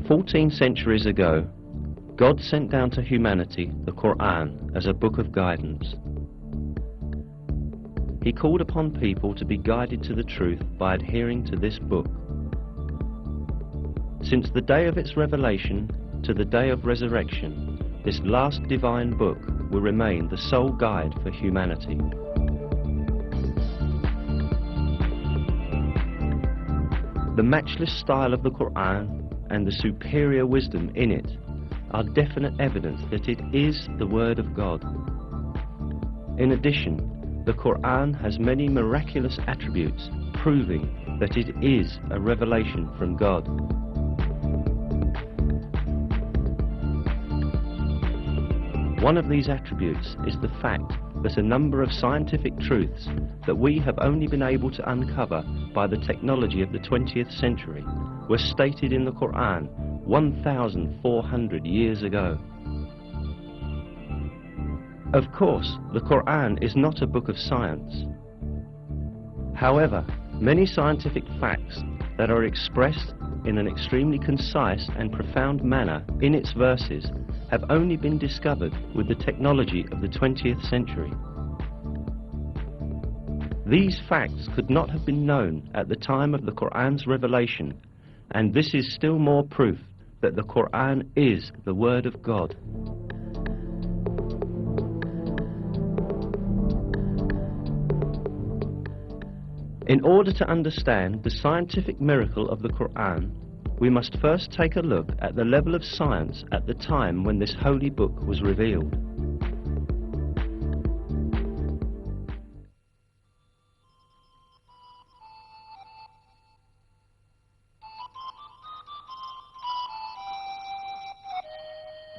14 centuries ago, God sent down to humanity the Qur'an as a book of guidance. He called upon people to be guided to the truth by adhering to this book. Since the day of its revelation to the day of resurrection, this last divine book will remain the sole guide for humanity. The matchless style of the Qur'an and the superior wisdom in it are definite evidence that it is the Word of God. In addition, the Qur'an has many miraculous attributes proving that it is a revelation from God. One of these attributes is the fact that a number of scientific truths that we have only been able to uncover by the technology of the 20th century were stated in the Qur'an 1,400 years ago. Of course, the Qur'an is not a book of science. However, many scientific facts that are expressed in an extremely concise and profound manner in its verses have only been discovered with the technology of the 20th century. These facts could not have been known at the time of the Qur'an's revelation, and this is still more proof that the Qur'an is the Word of God. In order to understand the scientific miracle of the Qur'an, we must first take a look at the level of science at the time when this holy book was revealed.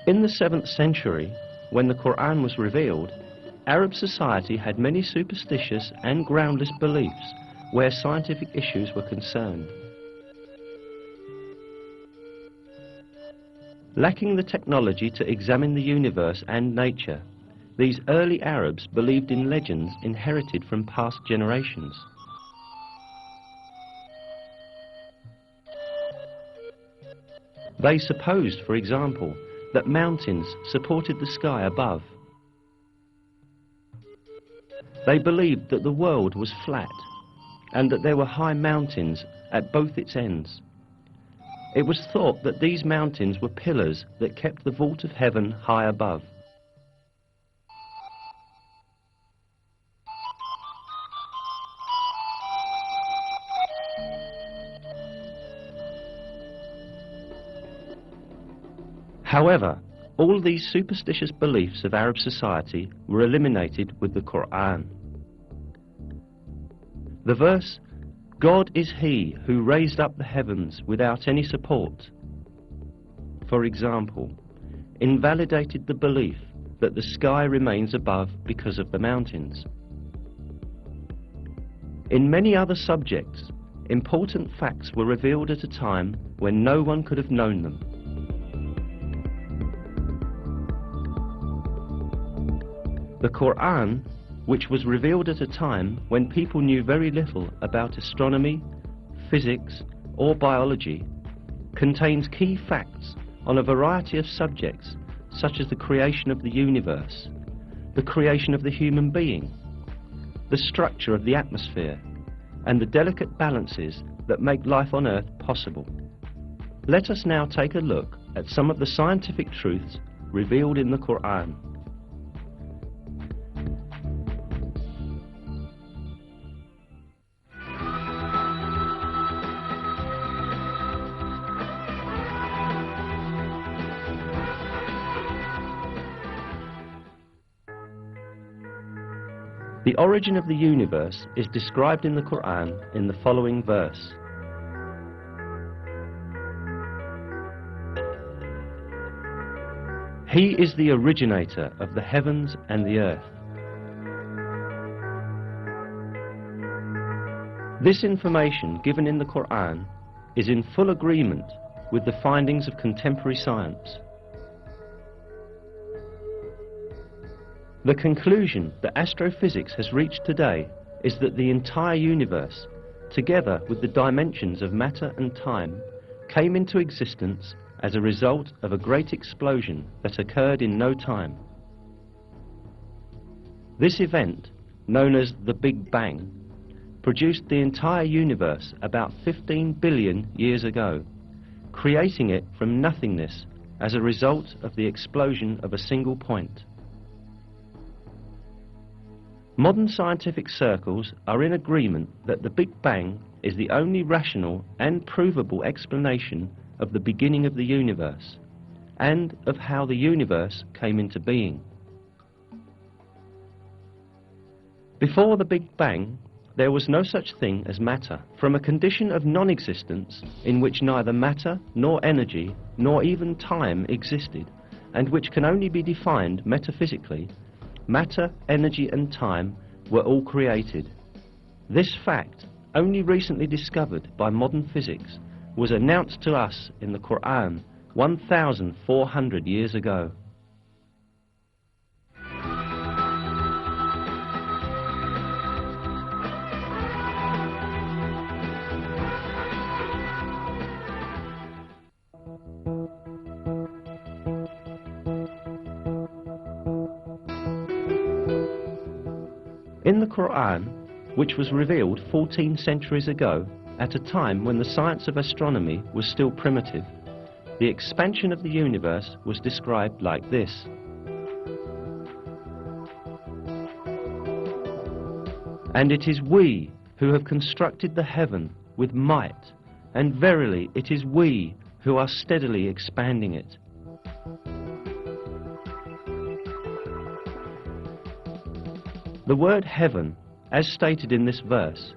In the 7th century, when the Qur'an was revealed, Arab society had many superstitious and groundless beliefs where scientific issues were concerned. Lacking the technology to examine the universe and nature, these early Arabs believed in legends inherited from past generations. They supposed, for example, that mountains supported the sky above. They believed that the world was flat and that there were high mountains at both its ends. It was thought that these mountains were pillars that kept the vault of heaven high above. However, all these superstitious beliefs of Arab society were eliminated with the Qur'an. The verse, "God is He who raised up the heavens without any support," for example, invalidated the belief that the sky remains above because of the mountains. In many other subjects, important facts were revealed at a time when no one could have known them. The Qur'an, which was revealed at a time when people knew very little about astronomy, physics, or biology, contains key facts on a variety of subjects such as the creation of the universe, the creation of the human being, the structure of the atmosphere, and the delicate balances that make life on Earth possible. Let us now take a look at some of the scientific truths revealed in the Qur'an. The origin of the universe is described in the Qur'an in the following verse. He is the originator of the heavens and the earth. This information given in the Qur'an is in full agreement with the findings of contemporary science. The conclusion that astrophysics has reached today is that the entire universe, together with the dimensions of matter and time, came into existence as a result of a great explosion that occurred in no time. This event, known as the Big Bang, produced the entire universe about 15 billion years ago, creating it from nothingness as a result of the explosion of a single point. Modern scientific circles are in agreement that the Big Bang is the only rational and provable explanation of the beginning of the universe and of how the universe came into being. Before the Big Bang, there was no such thing as matter. From a condition of non-existence in which neither matter nor energy nor even time existed, and which can only be defined metaphysically, matter, energy and time were all created. This fact, only recently discovered by modern physics, was announced to us in the Qur'an 1,400 years ago. In the Qur'an, which was revealed 14 centuries ago, at a time when the science of astronomy was still primitive, the expansion of the universe was described like this. And it is we who have constructed the heaven with might, and verily it is we who are steadily expanding it. The word heaven, as stated in this verse,